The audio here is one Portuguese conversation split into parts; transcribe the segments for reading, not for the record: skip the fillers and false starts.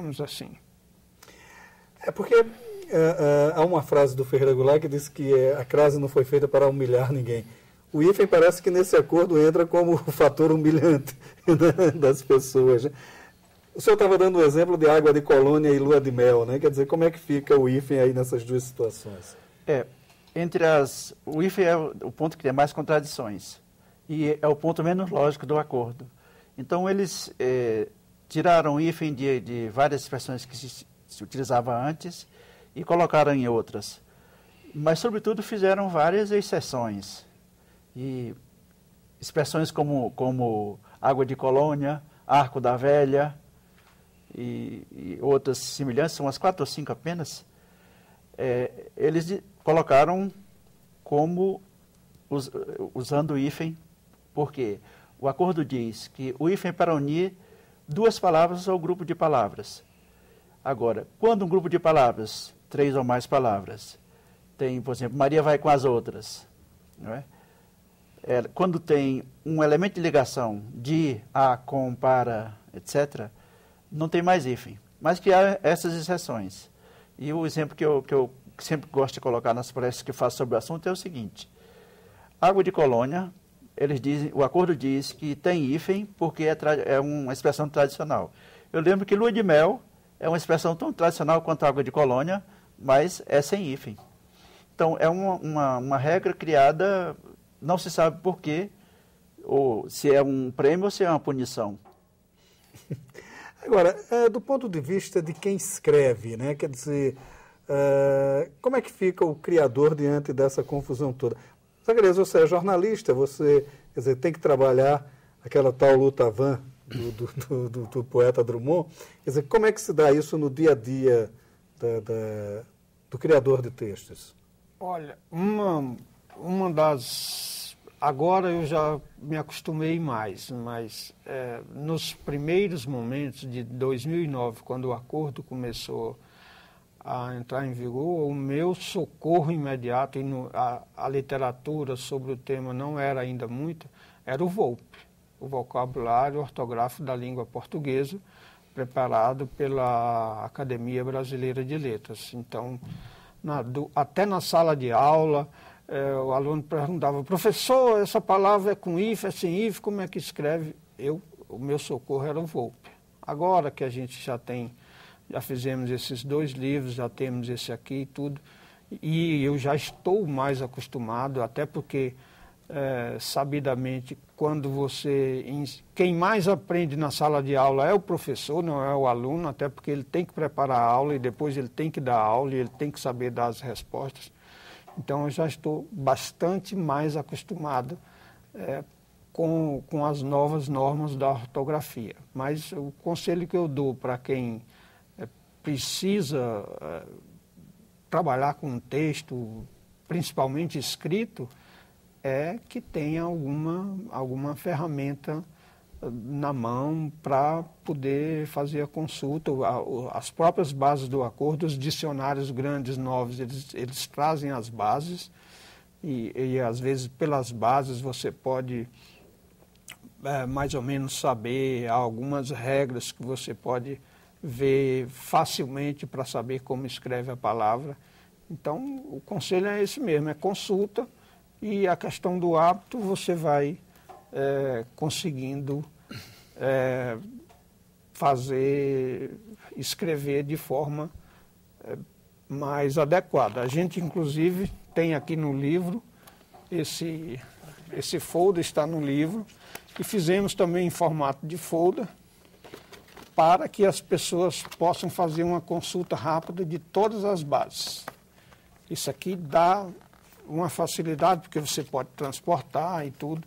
Vamos assim. É porque há uma frase do Ferreira Goulart que diz que a crase não foi feita para humilhar ninguém. O hífen parece que nesse acordo entra como o fator humilhante, né, das pessoas. Né? O senhor estava dando o exemplo de água de colônia e lua de mel, né? Quer dizer, como é que fica o hífen aí nessas duas situações? O hífen é o ponto que tem mais contradições e é o ponto menos lógico do acordo. Então, eles tiraram o hífen de várias expressões que se utilizava antes e colocaram em outras. Mas, sobretudo, fizeram várias exceções. E expressões como água de colônia, arco da velha e outras semelhantes, são as 4 ou 5 apenas, eles colocaram como usando o hífen, porque o acordo diz que o hífen é para unir 2 palavras ou grupo de palavras. Agora, quando um grupo de palavras, 3 ou mais palavras, tem, por exemplo, Maria vai com as outras, não é? Quando tem um elemento de ligação de, a, com, para, etc., não tem mais hífen. Mas que há essas exceções. E o exemplo que eu sempre gosto de colocar nas palestras que faço sobre o assunto é o seguinte. Água de colônia, o acordo diz que tem hífen porque é uma expressão tradicional. Eu lembro que lua de mel é uma expressão tão tradicional quanto água de colônia, mas é sem hífen. Então, é uma regra criada, não se sabe por quê, ou se é um prêmio ou se é uma punição. Agora, do ponto de vista de quem escreve, né? Quer dizer, como é que fica o criador diante dessa confusão toda? Zacarias, você é jornalista, você quer dizer, tem que trabalhar aquela tal luta van do poeta Drummond. Quer dizer, como é que se dá isso no dia a dia do criador de textos? Olha, uma das... Agora eu já me acostumei mais, mas nos primeiros momentos de 2009, quando o acordo começou a entrar em vigor, o meu socorro imediato, e a literatura sobre o tema não era ainda muito, era o VOLP, o Vocabulário Ortográfico da Língua Portuguesa, preparado pela Academia Brasileira de Letras. Então, até na sala de aula, o aluno perguntava, professor, essa palavra é com hífen, é sem hífen, como é que escreve? O meu socorro era o VOLP. Agora que a gente já fizemos esses 2 livros, já temos esse aqui e tudo, e eu já estou mais acostumado, até porque, sabidamente, quem mais aprende na sala de aula é o professor, não é o aluno, até porque ele tem que preparar a aula e depois ele tem que dar aula e ele tem que saber dar as respostas. Então, eu já estou bastante mais acostumado com as novas normas da ortografia. Mas o conselho que eu dou para quem precisa trabalhar com um texto, principalmente escrito, é que tenha alguma ferramenta na mão para poder fazer a consulta. As próprias bases do acordo, os dicionários grandes, novos, eles trazem as bases e às vezes pelas bases você pode mais ou menos saber algumas regras que você pode ver facilmente para saber como escreve a palavra. Então, o conselho é esse mesmo, é consulta, e a questão do hábito você vai conseguindo escrever de forma mais adequada. A gente, inclusive, tem aqui no livro, esse folder está no livro, e fizemos também em formato de folder, para que as pessoas possam fazer uma consulta rápida de todas as bases. Isso aqui dá uma facilidade, porque você pode transportar e tudo.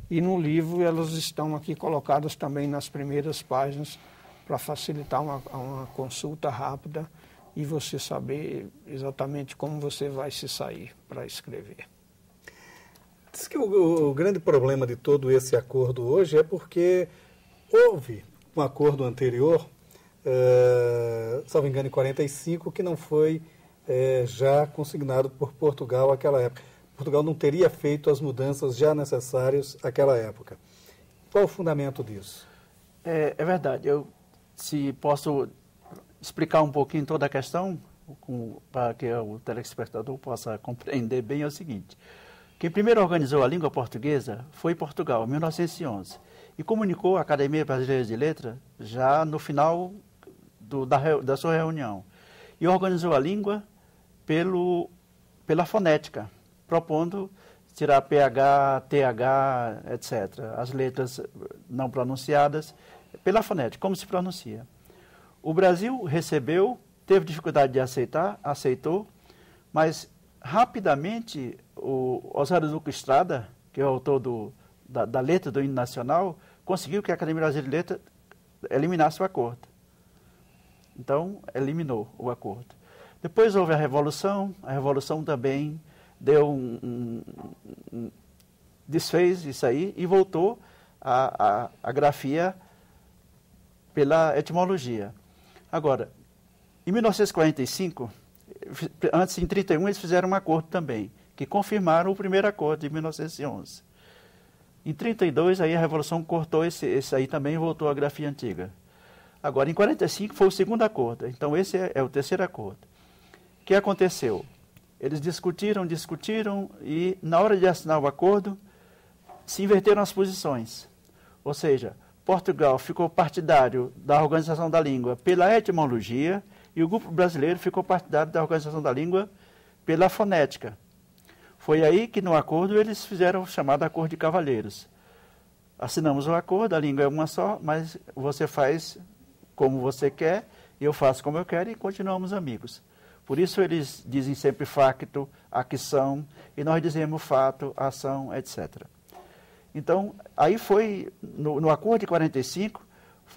E no livro elas estão aqui colocadas também nas primeiras páginas para facilitar uma consulta rápida e você saber exatamente como você vai se sair para escrever. Diz que o grande problema de todo esse acordo hoje é porque houve um acordo anterior, salvo engano, em 45, que não foi já consignado por Portugal naquela época. Portugal não teria feito as mudanças já necessárias naquela época. Qual o fundamento disso? É verdade. Se posso explicar um pouquinho toda a questão, para que o telespectador possa compreender bem, é o seguinte. Quem primeiro organizou a língua portuguesa foi Portugal, em 1911, e comunicou à Academia Brasileira de Letras já no final da sua reunião. E organizou a língua pela fonética, propondo tirar PH, TH, etc., as letras não pronunciadas, pela fonética, como se pronuncia. O Brasil recebeu, teve dificuldade de aceitar, aceitou, mas rapidamente o Osório Duque Estrada, que é o autor da letra do hino nacional, conseguiu que a Academia Brasileira de Letras eliminasse o acordo. Então, eliminou o acordo. Depois houve a Revolução também deu desfez isso aí e voltou a grafia pela etimologia. Agora, em 1945, antes, em 1931, eles fizeram um acordo também, que confirmaram o primeiro acordo de 1911. Em 1932, aí a Revolução cortou esse aí também e voltou à grafia antiga. Agora, em 1945, foi o segundo acordo. Então, esse é o terceiro acordo. O que aconteceu? Eles discutiram e, na hora de assinar o acordo, se inverteram as posições. Ou seja, Portugal ficou partidário da Organização da Língua pela etimologia e o grupo brasileiro ficou partidário da Organização da Língua pela fonética. Foi aí que, no acordo, eles fizeram o chamado Acordo de Cavalheiros. Assinamos o acordo, a língua é uma só, mas você faz como você quer, eu faço como eu quero e continuamos amigos. Por isso eles dizem sempre facto, acção, e nós dizemos fato, ação, etc. Então, aí foi, no acordo de 45,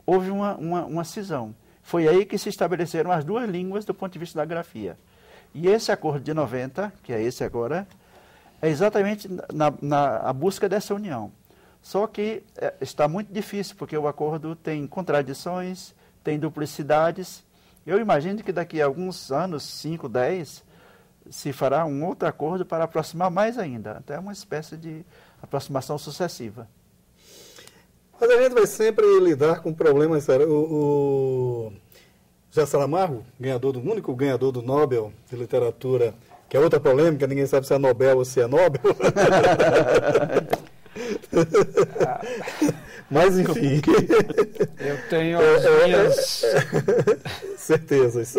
houve uma cisão. Foi aí que se estabeleceram as duas línguas do ponto de vista da grafia. E esse acordo de 90, que é esse agora, é exatamente na busca dessa união. Só que está muito difícil, porque o acordo tem contradições, tem duplicidades. Eu imagino que daqui a alguns anos, 5, 10, se fará um outro acordo para aproximar mais ainda, até uma espécie de aproximação sucessiva. Mas a gente vai sempre lidar com problemas sérios. O José Saramago, único ganhador do Nobel de Literatura, que é outra polêmica, ninguém sabe se é Nobel ou se é Nobel. Mas, enfim. Eu tenho as minhas... certezas.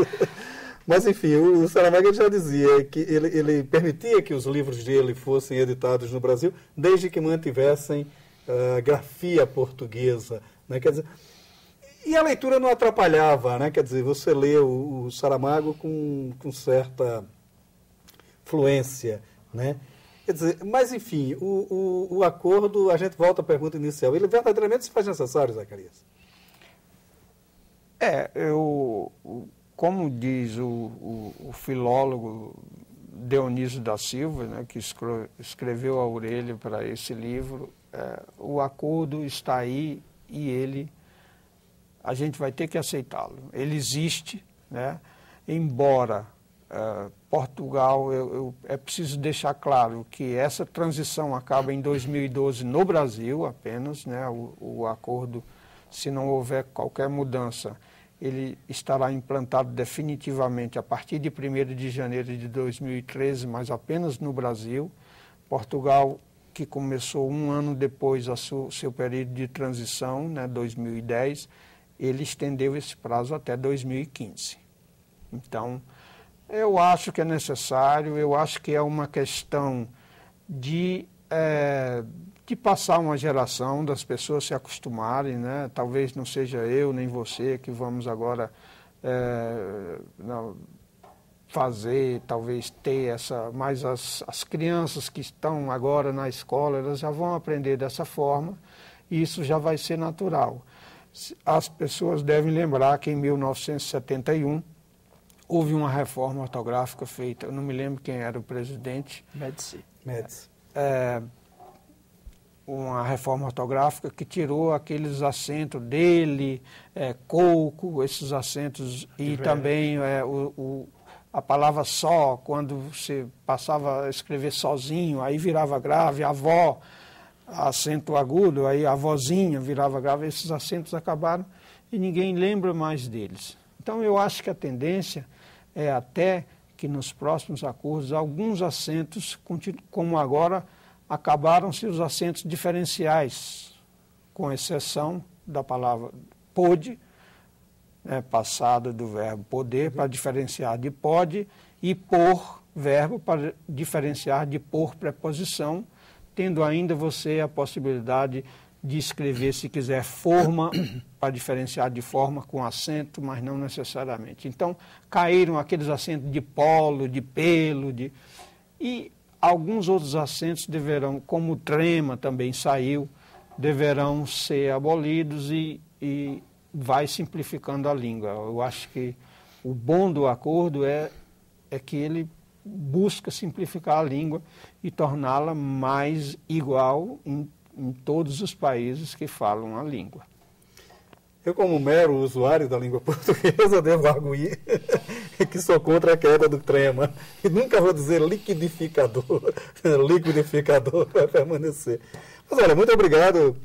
Mas, enfim, o Saramago já dizia que ele permitia que os livros dele fossem editados no Brasil, desde que mantivessem grafia portuguesa. Né? Quer dizer, e a leitura não atrapalhava, né? Quer dizer, você lê o Saramago com certa fluência, né? Quer dizer, mas, enfim, o acordo, a gente volta à pergunta inicial, ele verdadeiramente se faz necessário, Zacarias? Como diz o filólogo Dionísio da Silva, né, que escreveu Aurélio para esse livro, o acordo está aí e a gente vai ter que aceitá-lo. Ele existe, né, embora Portugal, é preciso deixar claro que essa transição acaba em 2012 no Brasil apenas, né, o acordo, se não houver qualquer mudança, ele estará implantado definitivamente a partir de 1º de janeiro de 2013, mas apenas no Brasil. Portugal, que começou um ano depois seu período de transição, né, 2010, ele estendeu esse prazo até 2015. Então, eu acho que é necessário, eu acho que é uma questão de passar uma geração, das pessoas se acostumarem, né? Talvez não seja eu nem você que vamos agora fazer, talvez ter essa, mas as crianças que estão agora na escola, elas já vão aprender dessa forma e isso já vai ser natural. As pessoas devem lembrar que em 1971 houve uma reforma ortográfica feita, eu não me lembro quem era o presidente. Médici. Uma reforma ortográfica que tirou aqueles acentos dele, coco, esses acentos, e também a palavra só, quando você passava a escrever sozinho, aí virava grave, avó, acento agudo, aí a vozinha virava grave, esses acentos acabaram e ninguém lembra mais deles. Então, eu acho que a tendência é até que nos próximos acordos, alguns acentos, como agora, acabaram-se os acentos diferenciais, com exceção da palavra pôde, passada do verbo poder, para diferenciar de pode, e por, verbo, para diferenciar de por preposição, tendo ainda você a possibilidade de escrever, se quiser, forma, para diferenciar de forma com acento, mas não necessariamente. Então, caíram aqueles acentos de polo, de pelo, e alguns outros acentos deverão, como o trema também saiu, deverão ser abolidos e vai simplificando a língua. Eu acho que o bom do acordo é que ele busca simplificar a língua e torná-la mais igual em todos os países que falam a língua. Eu, como mero usuário da língua portuguesa, devo arguir que sou contra a queda do trema. E nunca vou dizer liquidificador. Liquidificador vai permanecer. Mas olha, muito obrigado,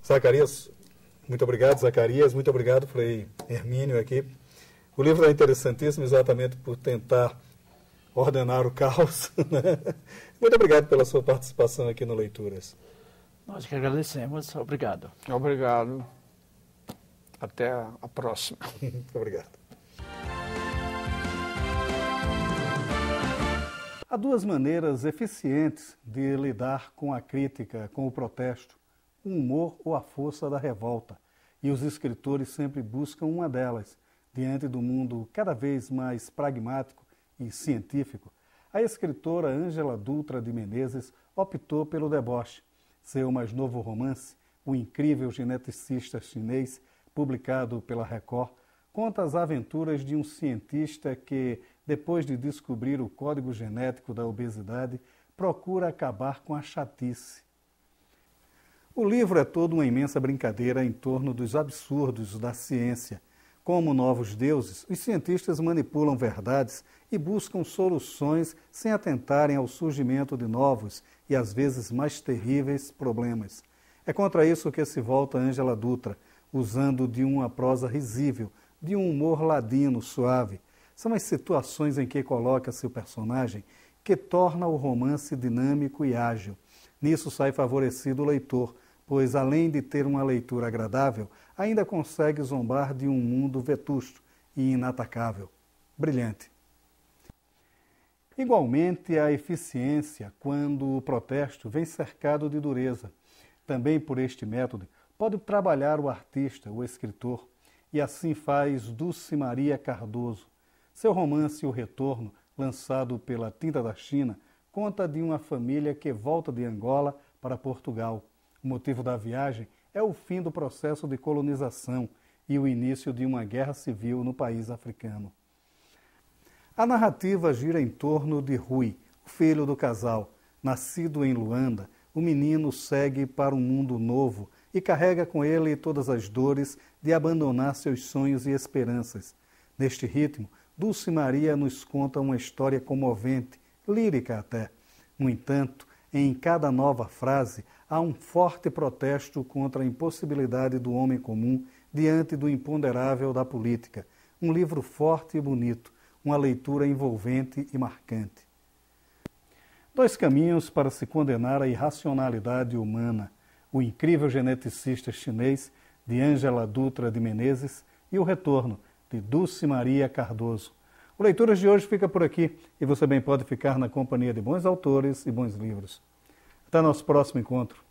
Zacarias. Muito obrigado, Zacarias. Muito obrigado, Frei Hermínio aqui. O livro é interessantíssimo exatamente por tentar ordenar o caos. Né? Muito obrigado pela sua participação aqui no Leituras. Nós que agradecemos. Obrigado. Obrigado. Até a próxima. Muito obrigado. Há duas maneiras eficientes de lidar com a crítica, com o protesto: o humor ou a força da revolta. E os escritores sempre buscam uma delas, diante do mundo cada vez mais pragmático e científico. A escritora Ângela Dutra de Menezes optou pelo deboche. Seu mais novo romance, O Incrível Geneticista Chinês, publicado pela Record, conta as aventuras de um cientista que, depois de descobrir o código genético da obesidade, procura acabar com a chatice. O livro é toda uma imensa brincadeira em torno dos absurdos da ciência. Como novos deuses, os cientistas manipulam verdades e buscam soluções sem atentarem ao surgimento de novos e às vezes mais terríveis problemas. É contra isso que se volta Ângela Dutra, usando de uma prosa risível, de um humor ladino, suave. São as situações em que coloca seu personagem que torna o romance dinâmico e ágil. Nisso sai favorecido o leitor, pois além de ter uma leitura agradável, ainda consegue zombar de um mundo vetusto e inatacável. Brilhante. Igualmente, a eficiência quando o protesto vem cercado de dureza. Também por este método, pode trabalhar o artista, o escritor, e assim faz Dulce Maria Cardoso. Seu romance O Retorno, lançado pela Tinta da China, conta de uma família que volta de Angola para Portugal. O motivo da viagem é o fim do processo de colonização e o início de uma guerra civil no país africano. A narrativa gira em torno de Rui, o filho do casal. Nascido em Luanda, o menino segue para um mundo novo e carrega com ele todas as dores de abandonar seus sonhos e esperanças. Neste ritmo, Dulce Maria nos conta uma história comovente, lírica até. No entanto, em cada nova frase, há um forte protesto contra a impossibilidade do homem comum diante do imponderável da política. Um livro forte e bonito, uma leitura envolvente e marcante. Dois caminhos para se condenar a irracionalidade humana: O Incrível Geneticista Chinês, de Ângela Dutra de Menezes, e O Retorno, de Dulce Maria Cardoso. O Leituras de hoje fica por aqui e você bem pode ficar na companhia de bons autores e bons livros. Até nosso próximo encontro.